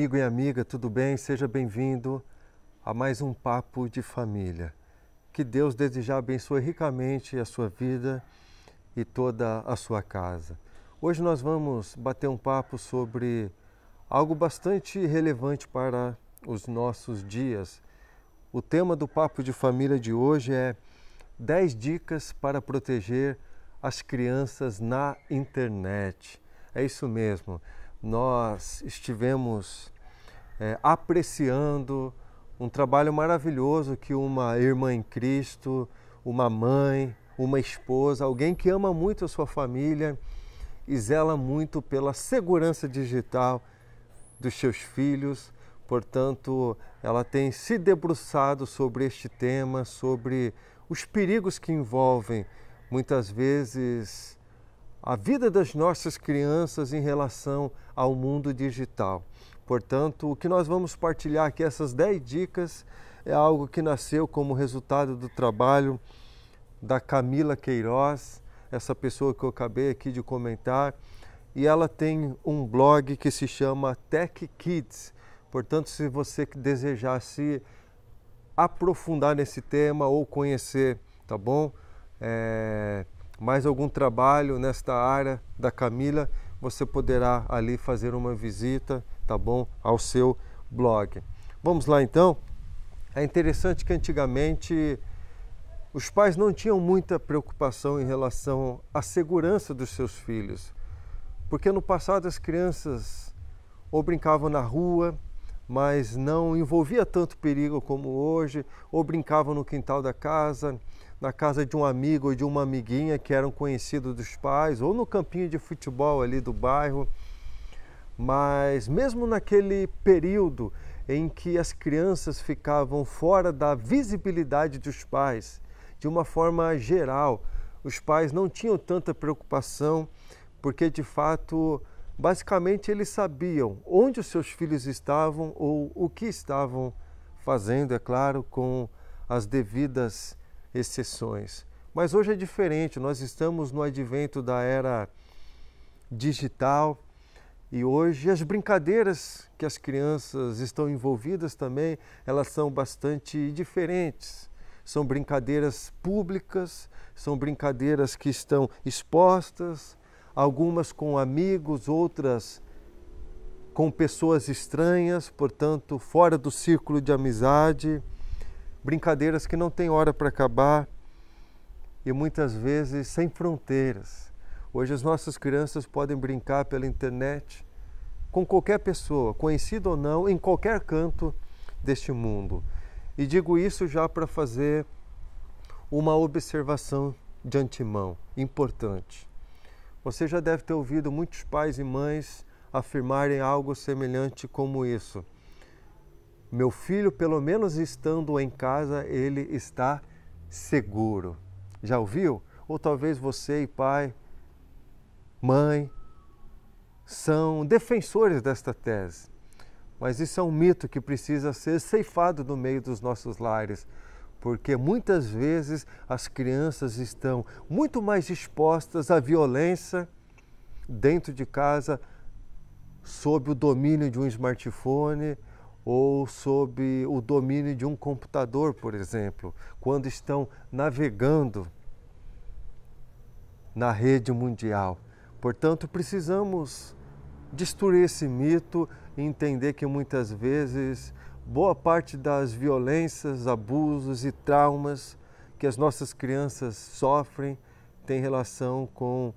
amigo e amiga, tudo bem? Seja bem-vindo a mais um Papo de Família. Que Deus desejar abençoe ricamente a sua vida e toda a sua casa. Hoje nós vamos bater um papo sobre algo bastante relevante para os nossos dias. O tema do Papo de Família de hoje é 10 dicas para proteger as crianças na internet. É isso mesmo. Nós estivemos apreciando um trabalho maravilhoso que uma irmã em Cristo, uma mãe, uma esposa, alguém que ama muito a sua família e zela muito pela segurança digital dos seus filhos. Portanto, ela tem se debruçado sobre este tema, sobre os perigos que envolvem muitas vezes a vida das nossas crianças em relação ao mundo digital. Portanto, o que nós vamos partilhar aqui, essas 10 dicas, é algo que nasceu como resultado do trabalho da Camila Queiroz, essa pessoa que eu acabei aqui de comentar, e ela tem um blog que se chama Tech Kids. Portanto, se você desejar se aprofundar nesse tema ou conhecer, tá bom? Mais algum trabalho nesta área da Camila, você poderá ali fazer uma visita, tá bom, ao seu blog. Vamos lá então? É interessante que antigamente os pais não tinham muita preocupação em relação à segurança dos seus filhos, porque no passado as crianças ou brincavam na rua, mas não envolvia tanto perigo como hoje, ou brincavam no quintal da casa, na casa de um amigo ou de uma amiguinha que eram conhecidos dos pais, ou no campinho de futebol ali do bairro. Mas mesmo naquele período em que as crianças ficavam fora da visibilidade dos pais, de uma forma geral, os pais não tinham tanta preocupação, porque de fato, basicamente eles sabiam onde os seus filhos estavam ou o que estavam fazendo, é claro, com as devidas exceções. Mas hoje é diferente, nós estamos no advento da era digital e hoje as brincadeiras que as crianças estão envolvidas também, elas são bastante diferentes. São brincadeiras públicas, são brincadeiras que estão expostas, algumas com amigos, outras com pessoas estranhas, portanto, fora do círculo de amizade. Brincadeiras que não têm hora para acabar e muitas vezes sem fronteiras. Hoje as nossas crianças podem brincar pela internet com qualquer pessoa, conhecida ou não, em qualquer canto deste mundo. E digo isso já para fazer uma observação de antemão, importante. Você já deve ter ouvido muitos pais e mães afirmarem algo semelhante como isso. Meu filho, pelo menos estando em casa, ele está seguro. Já ouviu? Ou talvez você e pai, mãe, são defensores desta tese. Mas isso é um mito que precisa ser ceifado no meio dos nossos lares, porque muitas vezes as crianças estão muito mais expostas à violência dentro de casa, sob o domínio de um smartphone, ou sob o domínio de um computador, por exemplo, quando estão navegando na rede mundial. Portanto, precisamos destruir esse mito e entender que muitas vezes boa parte das violências, abusos e traumas que as nossas crianças sofrem tem relação com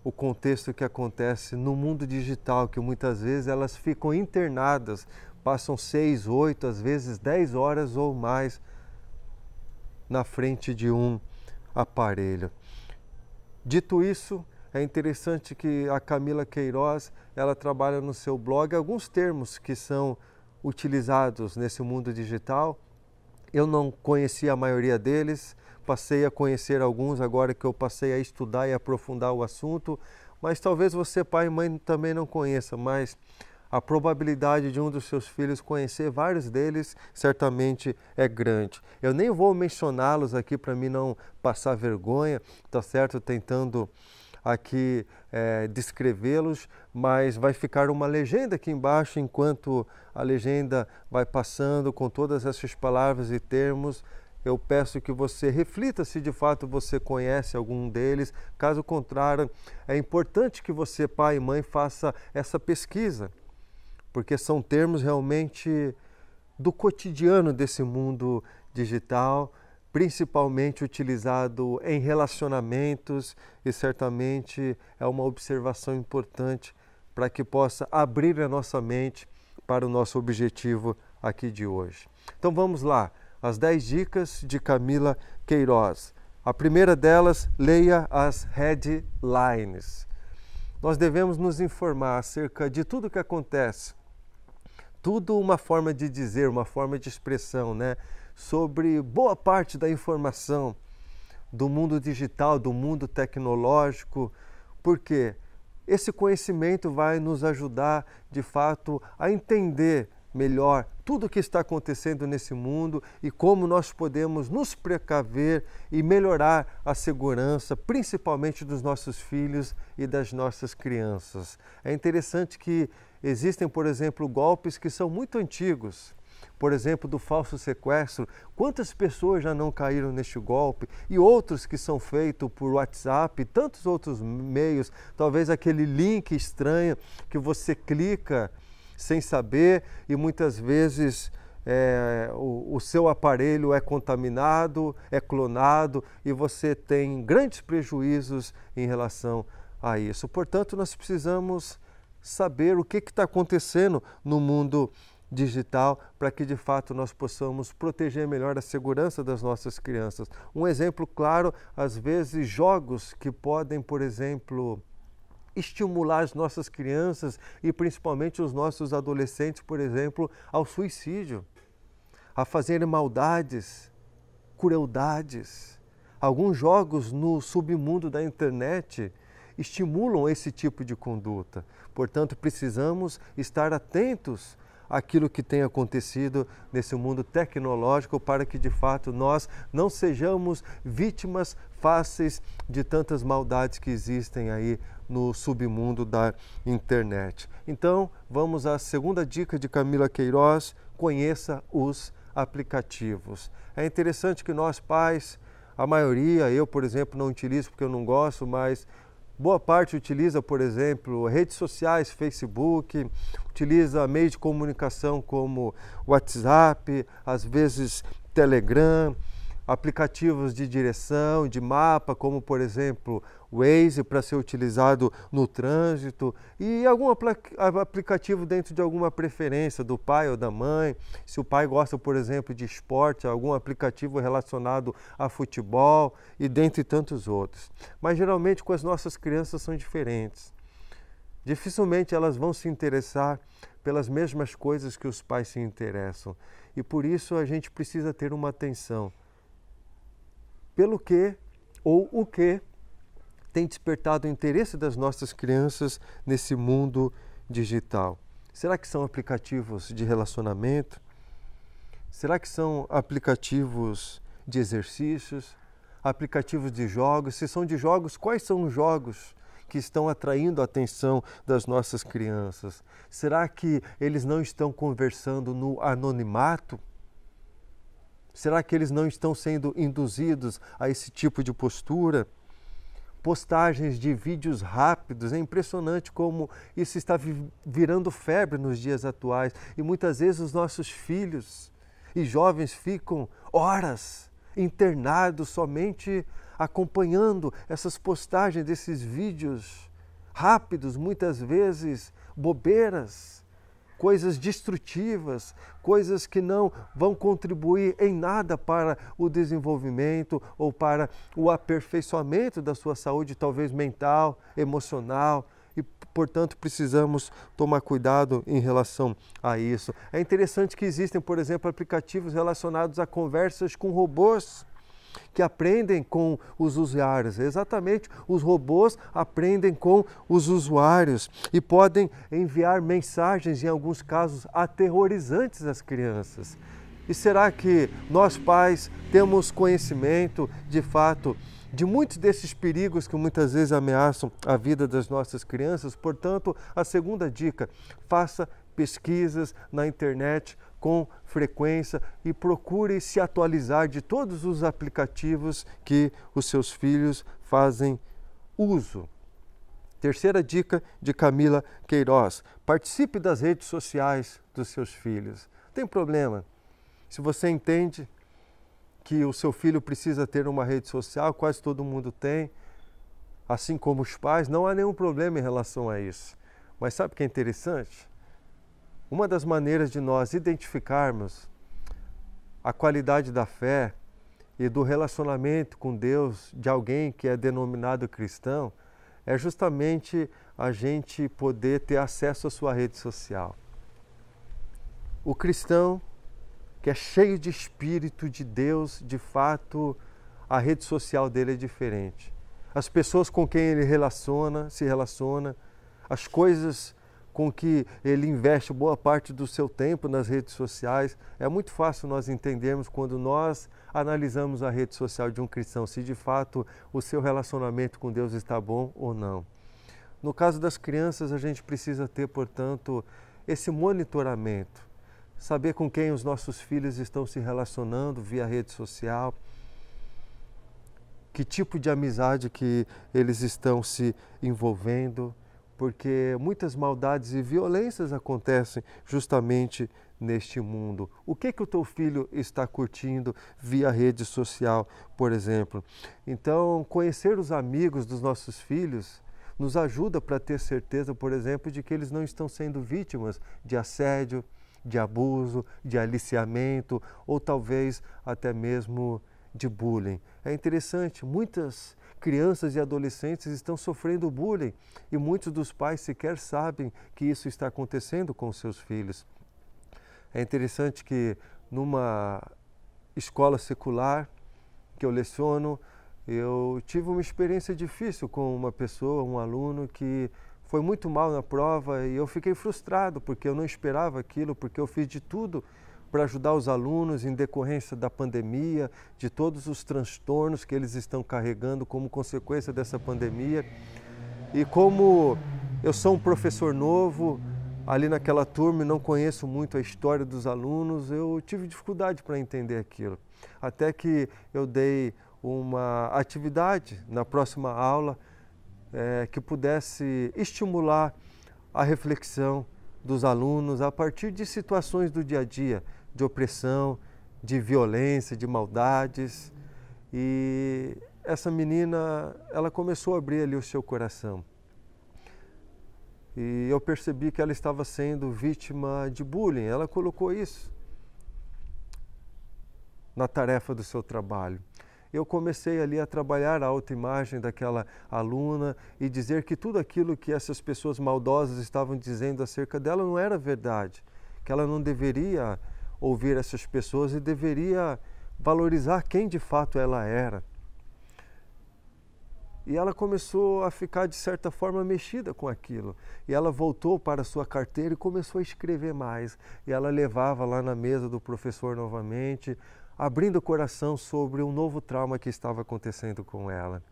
o contexto que acontece no mundo digital, que muitas vezes elas ficam internadas, passam 6, 8, às vezes 10 horas ou mais na frente de um aparelho. Dito isso, é interessante que a Camila Queiroz, ela trabalha no seu blog alguns termos que são utilizados nesse mundo digital. Eu não conhecia a maioria deles, passei a conhecer alguns agora que eu passei a estudar e aprofundar o assunto, mas talvez você, pai e mãe, também não conheça, mas a probabilidade de um dos seus filhos conhecer vários deles certamente é grande. Eu nem vou mencioná-los aqui para mim não passar vergonha, tá certo? Tentando aqui descrevê-los, mas vai ficar uma legenda aqui embaixo enquanto a legenda vai passando com todas essas palavras e termos. Eu peço que você reflita se de fato você conhece algum deles. Caso contrário, é importante que você, pai e mãe, faça essa pesquisa, porque são termos realmente do cotidiano desse mundo digital, principalmente utilizado em relacionamentos, e certamente é uma observação importante para que possa abrir a nossa mente para o nosso objetivo aqui de hoje. Então vamos lá, as 10 dicas de Camila Queiroz. A primeira delas, leia as headlines. Nós devemos nos informar acerca de tudo o que acontece, tudo uma forma de dizer, uma forma de expressão, né? Sobre boa parte da informação do mundo digital, do mundo tecnológico, porque esse conhecimento vai nos ajudar, de fato, a entender melhor tudo o que está acontecendo nesse mundo e como nós podemos nos precaver e melhorar a segurança, principalmente dos nossos filhos e das nossas crianças. É interessante que existem, por exemplo, golpes que são muito antigos. Por exemplo, do falso sequestro. Quantas pessoas já não caíram neste golpe? E outros que são feitos por WhatsApp e tantos outros meios. Talvez aquele link estranho que você clica sem saber e muitas vezes o seu aparelho é contaminado, é clonado e você tem grandes prejuízos em relação a isso. Portanto, nós precisamos saber o que está acontecendo no mundo digital para que de fato nós possamos proteger melhor a segurança das nossas crianças. Um exemplo claro, às vezes jogos que podem, por exemplo, estimular as nossas crianças e principalmente os nossos adolescentes, por exemplo, ao suicídio, a fazerem maldades, crueldades. Alguns jogos no submundo da internet estimulam esse tipo de conduta. Portanto, precisamos estar atentos àquilo que tem acontecido nesse mundo tecnológico para que, de fato, nós não sejamos vítimas fáceis de tantas maldades que existem aí no submundo da internet. Então, vamos à segunda dica de Camila Queiroz: conheça os aplicativos. É interessante que nós pais, a maioria, eu, por exemplo, não utilizo porque eu não gosto, mas boa parte utiliza, por exemplo, redes sociais, Facebook, utiliza meios de comunicação como WhatsApp, às vezes Telegram, aplicativos de direção, de mapa, como por exemplo Waze, para ser utilizado no trânsito, e algum aplicativo dentro de alguma preferência do pai ou da mãe. Se o pai gosta, por exemplo, de esporte, algum aplicativo relacionado a futebol e dentre tantos outros. Mas geralmente com as nossas crianças são diferentes. Dificilmente elas vão se interessar pelas mesmas coisas que os pais se interessam. E por isso a gente precisa ter uma atenção pelo que ou o que tem despertado o interesse das nossas crianças nesse mundo digital. Será que são aplicativos de relacionamento? Será que são aplicativos de exercícios? Aplicativos de jogos? Se são de jogos, quais são os jogos que estão atraindo a atenção das nossas crianças? Será que eles não estão conversando no anonimato? Será que eles não estão sendo induzidos a esse tipo de postura? Postagens de vídeos rápidos, é impressionante como isso está virando febre nos dias atuais. E muitas vezes os nossos filhos e jovens ficam horas internados somente acompanhando essas postagens desses vídeos rápidos, muitas vezes bobeiras, coisas destrutivas, coisas que não vão contribuir em nada para o desenvolvimento ou para o aperfeiçoamento da sua saúde, talvez mental, emocional, e, portanto, precisamos tomar cuidado em relação a isso. É interessante que existem, por exemplo, aplicativos relacionados a conversas com robôs, que aprendem com os usuários. Exatamente, os robôs aprendem com os usuários e podem enviar mensagens, em alguns casos, aterrorizantes às crianças. E será que nós, pais, temos conhecimento, de fato, de muitos desses perigos que muitas vezes ameaçam a vida das nossas crianças. Portanto, a segunda dica: faça pesquisas na internet com frequência e procure se atualizar de todos os aplicativos que os seus filhos fazem uso. Terceira dica de Camila Queiroz: participe das redes sociais dos seus filhos. Tem problema? Se você entende que o seu filho precisa ter uma rede social, quase todo mundo tem, assim como os pais, não há nenhum problema em relação a isso. Mas sabe o que é interessante? Uma das maneiras de nós identificarmos a qualidade da fé e do relacionamento com Deus de alguém que é denominado cristão é justamente a gente poder ter acesso à sua rede social. O cristão que é cheio de Espírito de Deus, de fato, a rede social dele é diferente. As pessoas com quem ele se relaciona, as coisas com que ele investe boa parte do seu tempo nas redes sociais, é muito fácil nós entendermos quando nós analisamos a rede social de um cristão, se de fato o seu relacionamento com Deus está bom ou não. No caso das crianças, a gente precisa ter, portanto, esse monitoramento, saber com quem os nossos filhos estão se relacionando via rede social, que tipo de amizade que eles estão se envolvendo, porque muitas maldades e violências acontecem justamente neste mundo. O que o teu filho está curtindo via rede social, por exemplo? Então, conhecer os amigos dos nossos filhos nos ajuda para ter certeza, por exemplo, de que eles não estão sendo vítimas de assédio, de abuso, de aliciamento ou talvez até mesmo de bullying. É interessante, muitas crianças e adolescentes estão sofrendo bullying e muitos dos pais sequer sabem que isso está acontecendo com os seus filhos. É interessante que numa escola secular que eu leciono, eu tive uma experiência difícil com uma pessoa, um aluno que foi muito mal na prova e eu fiquei frustrado porque eu não esperava aquilo, porque eu fiz de tudo para ajudar os alunos em decorrência da pandemia, de todos os transtornos que eles estão carregando como consequência dessa pandemia. E como eu sou um professor novo, ali naquela turma e não conheço muito a história dos alunos, eu tive dificuldade para entender aquilo. Até que eu dei uma atividade na próxima aula que pudesse estimular a reflexão dos alunos a partir de situações do dia a dia, de opressão, de violência, de maldades. E essa menina, ela começou a abrir ali o seu coração. E eu percebi que ela estava sendo vítima de bullying. Ela colocou isso na tarefa do seu trabalho. Eu comecei ali a trabalhar a autoimagem daquela aluna e dizer que tudo aquilo que essas pessoas maldosas estavam dizendo acerca dela não era verdade, que ela não deveria ouvir essas pessoas e deveria valorizar quem de fato ela era. E ela começou a ficar, de certa forma, mexida com aquilo. E ela voltou para a sua carteira e começou a escrever mais. E ela levava lá na mesa do professor novamente, abrindo o coração sobre um novo trauma que estava acontecendo com ela.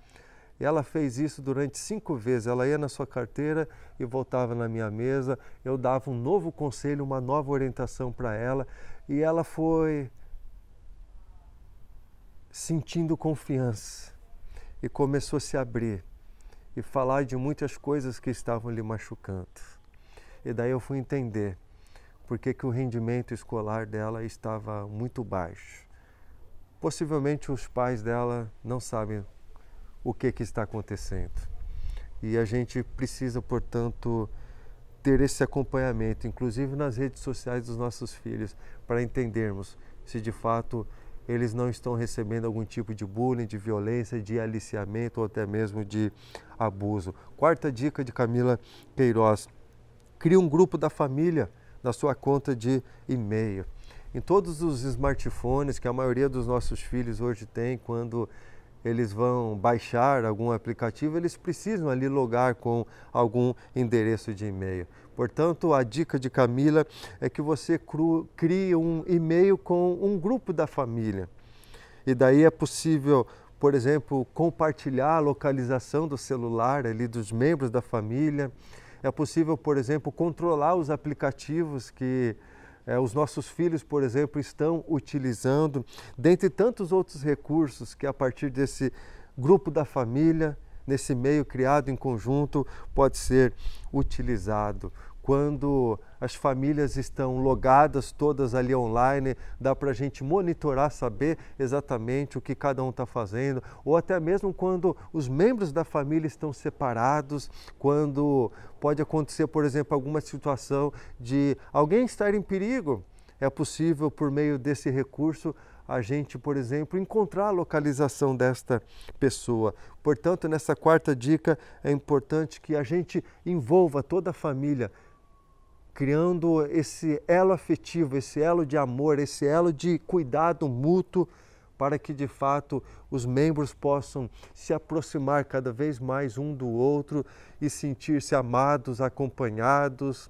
E ela fez isso durante 5 vezes. Ela ia na sua carteira e voltava na minha mesa. Eu dava um novo conselho, uma nova orientação para ela. E ela foi sentindo confiança e começou a se abrir e falar de muitas coisas que estavam lhe machucando. E daí eu fui entender por que o rendimento escolar dela estava muito baixo. Possivelmente os pais dela não sabem o que está acontecendo. E a gente precisa, portanto, ter esse acompanhamento, inclusive nas redes sociais dos nossos filhos, para entendermos se de fato eles não estão recebendo algum tipo de bullying, de violência, de aliciamento ou até mesmo de abuso. Quarta dica de Camila Queiroz: crie um grupo da família na sua conta de e-mail. Em todos os smartphones que a maioria dos nossos filhos hoje tem, quando eles vão baixar algum aplicativo, eles precisam ali logar com algum endereço de e-mail. Portanto, a dica de Camila é que você crie um e-mail com um grupo da família. E daí é possível, por exemplo, compartilhar a localização do celular ali dos membros da família. É possível, por exemplo, controlar os aplicativos que os nossos filhos, por exemplo, estão utilizando, dentre tantos outros recursos que a partir desse grupo da família, nesse meio criado em conjunto, pode ser utilizado. Quando as famílias estão logadas todas ali online, dá para a gente monitorar, saber exatamente o que cada um está fazendo, ou até mesmo quando os membros da família estão separados, quando pode acontecer, por exemplo, alguma situação de alguém estar em perigo, é possível, por meio desse recurso, a gente, por exemplo, encontrar a localização desta pessoa. Portanto, nessa quarta dica, é importante que a gente envolva toda a família, criando esse elo afetivo, esse elo de amor, esse elo de cuidado mútuo, para que de fato os membros possam se aproximar cada vez mais um do outro e sentir-se amados, acompanhados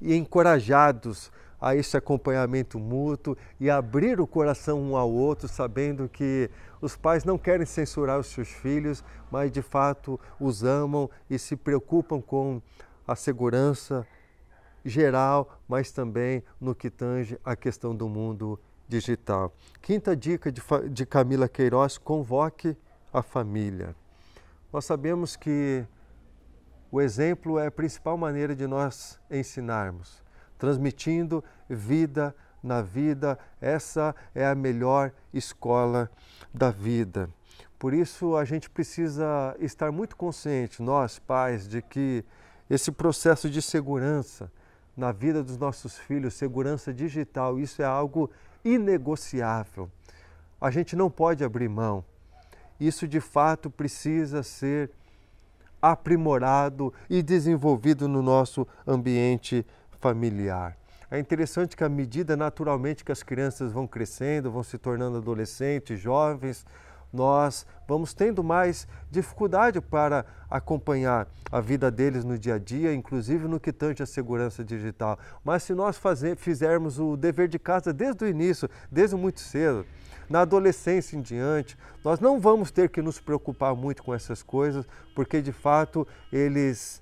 e encorajados a esse acompanhamento mútuo e abrir o coração um ao outro, sabendo que os pais não querem censurar os seus filhos, mas de fato os amam e se preocupam com a segurança geral, mas também no que tange a questão do mundo digital. Quinta dica de Camila Queiroz: convoque a família. Nós sabemos que o exemplo é a principal maneira de nós ensinarmos, transmitindo vida na vida. Essa é a melhor escola da vida. Por isso a gente precisa estar muito consciente, nós pais, de que esse processo de segurança na vida dos nossos filhos, segurança digital, isso é algo inegociável. A gente não pode abrir mão. Isso de fato precisa ser aprimorado e desenvolvido no nosso ambiente familiar. É interessante que à medida naturalmente que as crianças vão crescendo, vão se tornando adolescentes, jovens, nós vamos tendo mais dificuldade para acompanhar a vida deles no dia a dia, inclusive no que tange a segurança digital. Mas se nós fizermos o dever de casa desde o início, desde muito cedo, na adolescência em diante, nós não vamos ter que nos preocupar muito com essas coisas, porque de fato eles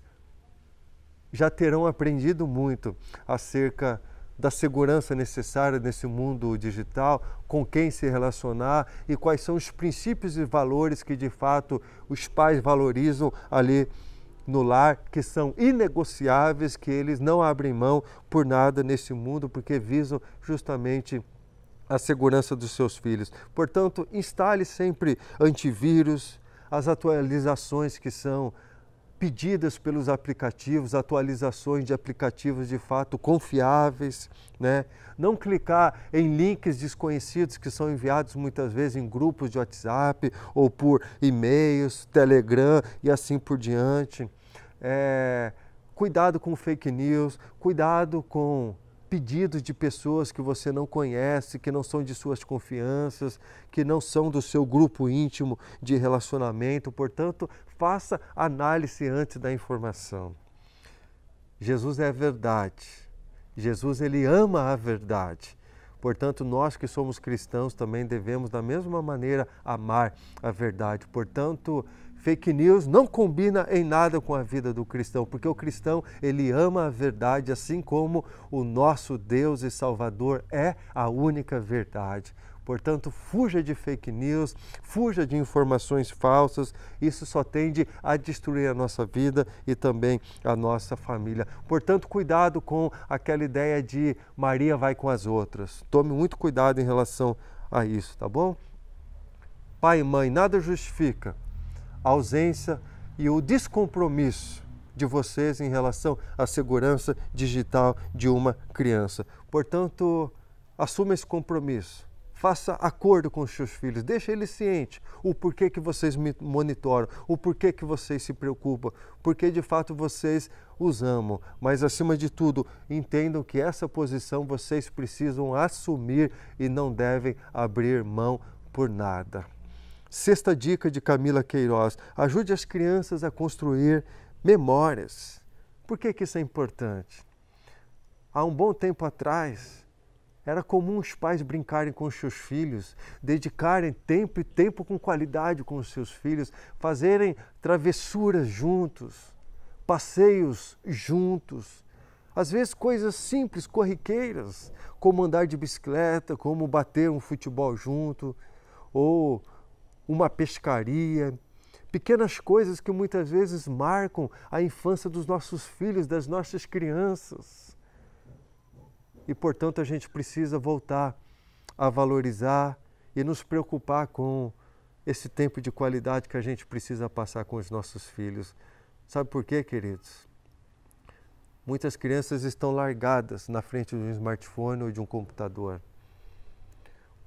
já terão aprendido muito acerca da segurança necessária nesse mundo digital, com quem se relacionar e quais são os princípios e valores que de fato os pais valorizam ali no lar, que são inegociáveis, que eles não abrem mão por nada nesse mundo, porque visam justamente a segurança dos seus filhos. Portanto, instale sempre antivírus, as atualizações que são pedidas pelos aplicativos, atualizações de aplicativos de fato confiáveis, né? Não clicar em links desconhecidos que são enviados muitas vezes em grupos de WhatsApp ou por e-mails, Telegram e assim por diante. Cuidado com fake news, cuidado com pedidos de pessoas que você não conhece, que não são de suas confianças, que não são do seu grupo íntimo de relacionamento. Portanto, faça análise antes da informação. Jesus é a verdade. Jesus, ele ama a verdade. Portanto, nós que somos cristãos também devemos, da mesma maneira, amar a verdade. Portanto, fake news não combina em nada com a vida do cristão, porque o cristão, ele ama a verdade, assim como o nosso Deus e Salvador é a única verdade. Portanto, fuja de fake news, fuja de informações falsas, isso só tende a destruir a nossa vida e também a nossa família. Portanto, cuidado com aquela ideia de Maria vai com as outras. Tome muito cuidado em relação a isso, tá bom? Pai e mãe, nada justifica a ausência e o descompromisso de vocês em relação à segurança digital de uma criança. Portanto, assuma esse compromisso. Faça acordo com os seus filhos, deixe eles cientes o porquê que vocês monitoram, o porquê que vocês se preocupam, porque de fato vocês os amam. Mas acima de tudo, entendam que essa posição vocês precisam assumir e não devem abrir mão por nada. Sexta dica de Camila Queiroz: ajude as crianças a construir memórias. Por que isso é importante? Há um bom tempo atrás, Era comum os pais brincarem com os seus filhos, dedicarem tempo e tempo com qualidade com os seus filhos, fazerem travessuras juntos, passeios juntos. Às vezes coisas simples, corriqueiras, como andar de bicicleta, como bater um futebol junto, ou uma pescaria. Pequenas coisas que muitas vezes marcam a infância dos nossos filhos, das nossas crianças. E, portanto, a gente precisa voltar a valorizar e nos preocupar com esse tempo de qualidade que a gente precisa passar com os nossos filhos. Sabe por quê, queridos? Muitas crianças estão largadas na frente de um smartphone ou de um computador.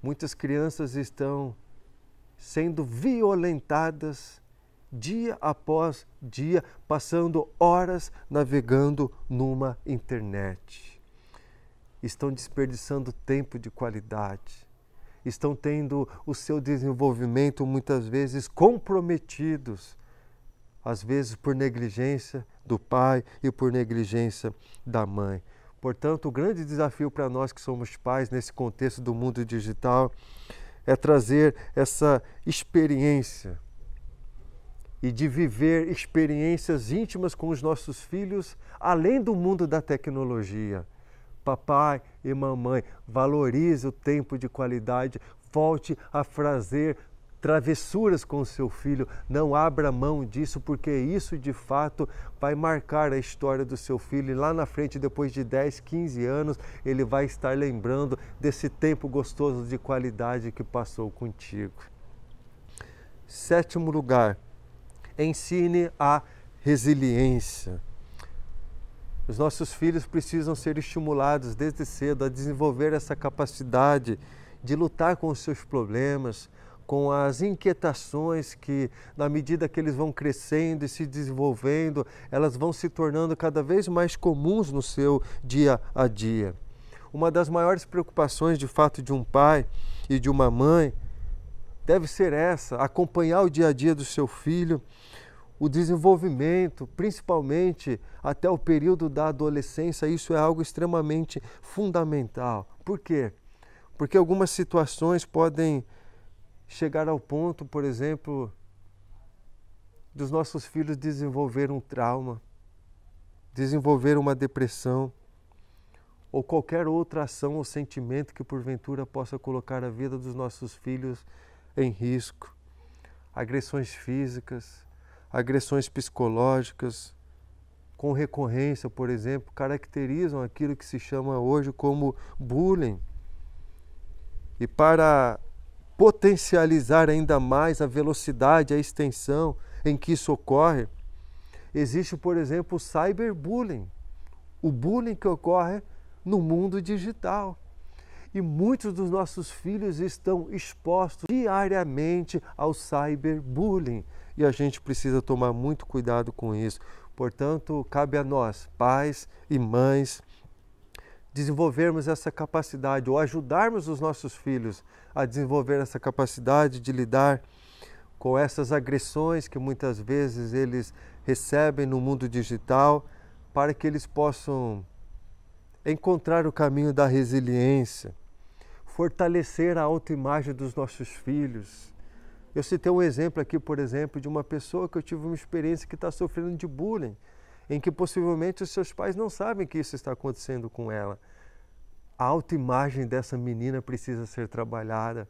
Muitas crianças estão sendo violentadas dia após dia, passando horas navegando numa internet. Estão desperdiçando tempo de qualidade. Estão tendo o seu desenvolvimento muitas vezes comprometidos, às vezes por negligência do pai e por negligência da mãe. Portanto, o grande desafio para nós que somos pais nesse contexto do mundo digital é trazer essa experiência e de viver experiências íntimas com os nossos filhos, além do mundo da tecnologia. Papai e mamãe, valorize o tempo de qualidade, volte a fazer travessuras com o seu filho, não abra mão disso, porque isso de fato vai marcar a história do seu filho e lá na frente, depois de 10, 15 anos, ele vai estar lembrando desse tempo gostoso de qualidade que passou contigo. 7º lugar, ensine a resiliência. Os nossos filhos precisam ser estimulados desde cedo a desenvolver essa capacidade de lutar com os seus problemas, com as inquietações que, na medida que eles vão crescendo e se desenvolvendo, elas vão se tornando cada vez mais comuns no seu dia a dia. Uma das maiores preocupações, de fato, de um pai e de uma mãe deve ser essa: acompanhar o dia a dia do seu filho, o desenvolvimento, principalmente até o período da adolescência. Isso é algo extremamente fundamental. Por quê? Porque algumas situações podem chegar ao ponto, por exemplo, dos nossos filhos desenvolver um trauma, desenvolver uma depressão ou qualquer outra ação ou sentimento que porventura possa colocar a vida dos nossos filhos em risco. Agressões físicas, agressões psicológicas, com recorrência, por exemplo, caracterizam aquilo que se chama hoje como bullying. E para potencializar ainda mais a velocidade, a extensão em que isso ocorre, existe, por exemplo, o cyberbullying, o bullying que ocorre no mundo digital. E muitos dos nossos filhos estão expostos diariamente ao cyberbullying. E a gente precisa tomar muito cuidado com isso. Portanto, cabe a nós, pais e mães, desenvolvermos essa capacidade ou ajudarmos os nossos filhos a desenvolver essa capacidade de lidar com essas agressões que muitas vezes eles recebem no mundo digital, para que eles possam encontrar o caminho da resiliência, fortalecer a autoimagem dos nossos filhos. Eu citei um exemplo aqui, por exemplo, de uma pessoa que eu tive uma experiência que está sofrendo de bullying, em que possivelmente os seus pais não sabem que isso está acontecendo com ela. A autoimagem dessa menina precisa ser trabalhada.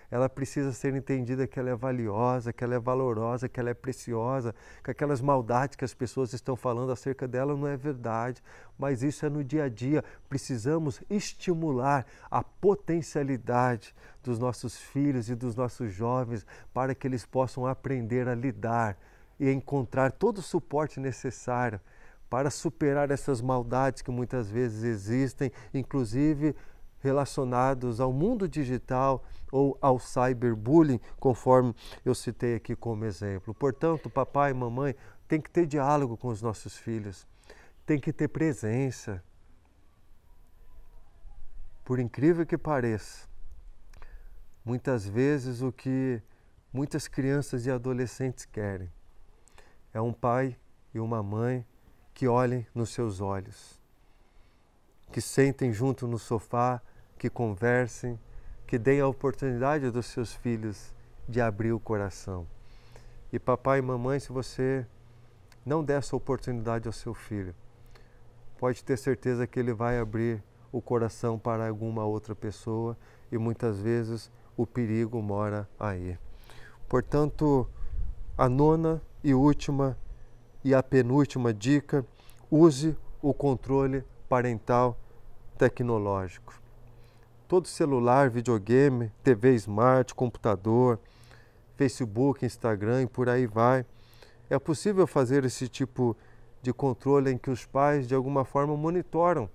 Ela precisa ser entendida que ela é valiosa, que ela é valorosa, que ela é preciosa, que aquelas maldades que as pessoas estão falando acerca dela não é verdade, mas isso é no dia a dia. Precisamos estimular a potencialidade dos nossos filhos e dos nossos jovens para que eles possam aprender a lidar e encontrar todo o suporte necessário para superar essas maldades que muitas vezes existem, inclusive relacionados ao mundo digital ou ao cyberbullying, conforme eu citei aqui como exemplo. Portanto, papai e mamãe tem que ter diálogo com os nossos filhos, tem que ter presença. Por incrível que pareça, muitas vezes o que muitas crianças e adolescentes querem é um pai e uma mãe que olhem nos seus olhos, que sentem junto no sofá que conversem, que deem a oportunidade dos seus filhos de abrir o coração. E papai e mamãe, se você não der essa oportunidade ao seu filho, pode ter certeza que ele vai abrir o coração para alguma outra pessoa e muitas vezes o perigo mora aí. Portanto, a nona e última e a penúltima dica: use o controle parental tecnológico. Todo celular, videogame, TV smart, computador, Facebook, Instagram e por aí vai. É possível fazer esse tipo de controle em que os pais de alguma forma monitoram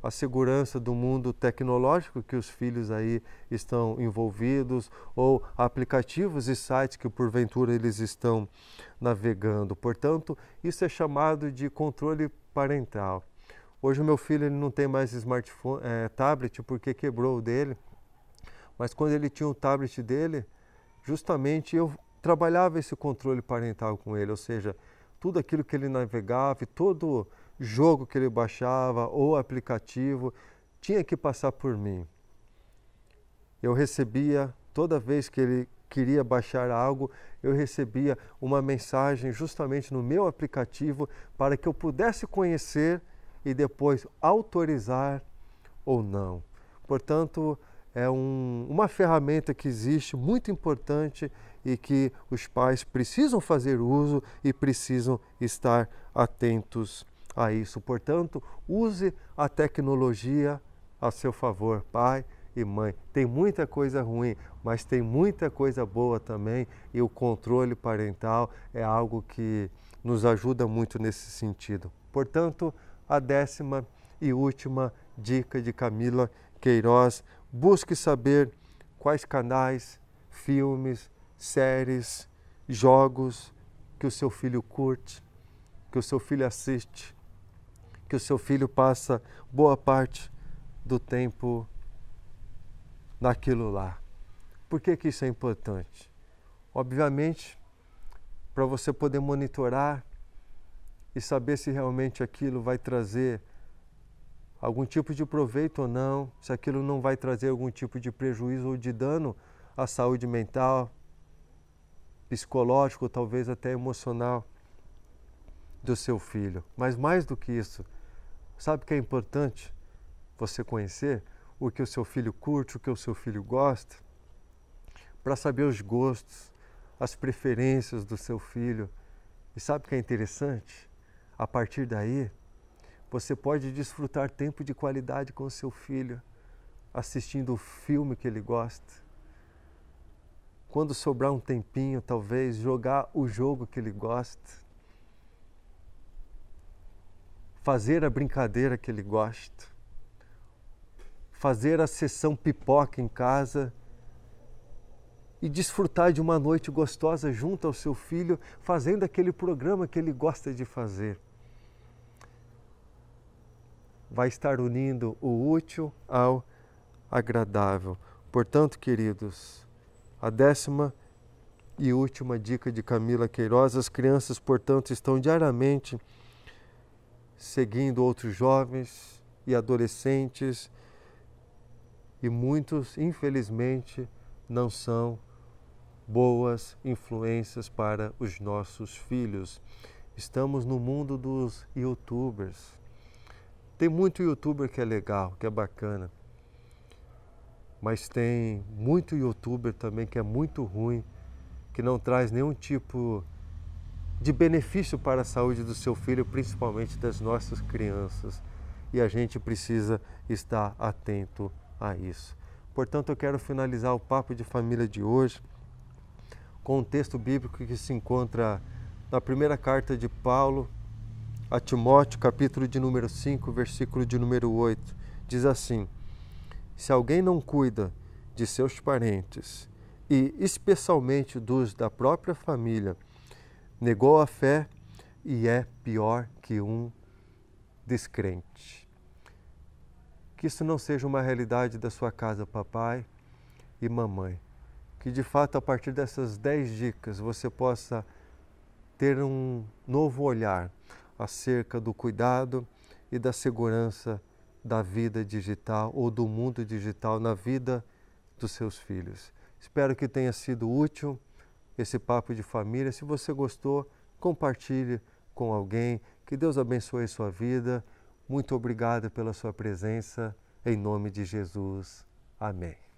a segurança do mundo tecnológico que os filhos aí estão envolvidos, ou aplicativos e sites que porventura eles estão navegando. Portanto, isso é chamado de controle parental. Hoje o meu filho ele não tem mais smartphone, tablet, porque quebrou o dele, mas quando ele tinha o tablet dele, justamente eu trabalhava esse controle parental com ele, ou seja, tudo aquilo que ele navegava, todo jogo que ele baixava ou aplicativo, tinha que passar por mim. Eu recebia, toda vez que ele queria baixar algo, eu recebia uma mensagem justamente no meu aplicativo para que eu pudesse conhecer e depois autorizar ou não. Portanto, é uma ferramenta que existe, muito importante e que os pais precisam fazer uso e precisam estar atentos a isso. Portanto, use a tecnologia a seu favor, pai e mãe. Tem muita coisa ruim, mas tem muita coisa boa também e o controle parental é algo que nos ajuda muito nesse sentido. Portanto, a 10ª e última dica de Camila Queiroz: busque saber quais canais, filmes, séries, jogos que o seu filho curte, que o seu filho assiste, que o seu filho passa boa parte do tempo naquilo lá. Por que que isso é importante? Obviamente, para você poder monitorar e saber se realmente aquilo vai trazer algum tipo de proveito ou não, se aquilo não vai trazer algum tipo de prejuízo ou de dano à saúde mental, psicológico, talvez até emocional do seu filho. Mas mais do que isso, sabe que é importante você conhecer o que o seu filho curte, o que o seu filho gosta, para saber os gostos, as preferências do seu filho. E sabe o que é interessante? A partir daí, você pode desfrutar tempo de qualidade com o seu filho, assistindo o filme que ele gosta. Quando sobrar um tempinho, talvez, jogar o jogo que ele gosta. Fazer a brincadeira que ele gosta. Fazer a sessão pipoca em casa e desfrutar de uma noite gostosa junto ao seu filho, fazendo aquele programa que ele gosta de fazer. Vai estar unindo o útil ao agradável. Portanto, queridos, a 10ª e última dica de Camila Queiroz: as crianças, portanto, estão diariamente seguindo outros jovens e adolescentes e muitos, infelizmente, não são boas influências para os nossos filhos. Estamos no mundo dos youtubers. Tem muito youtuber que é legal, que é bacana, mas tem muito youtuber também que é muito ruim, que não traz nenhum tipo de benefício para a saúde do seu filho, principalmente das nossas crianças. E a gente precisa estar atento a isso. Portanto, eu quero finalizar o Papo de Família de hoje com um texto bíblico que se encontra na primeira carta de Paulo a Timóteo, capítulo de número 5, versículo de número 8. Diz assim: se alguém não cuida de seus parentes, e especialmente dos da própria família, negou a fé e é pior que um descrente. Que isso não seja uma realidade da sua casa, papai e mamãe. Que de fato, a partir dessas 10 dicas, você possa ter um novo olhar acerca do cuidado e da segurança da vida digital ou do mundo digital na vida dos seus filhos. Espero que tenha sido útil esse papo de família. Se você gostou, compartilhe com alguém. Que Deus abençoe a sua vida. Muito obrigado pela sua presença. Em nome de Jesus. Amém.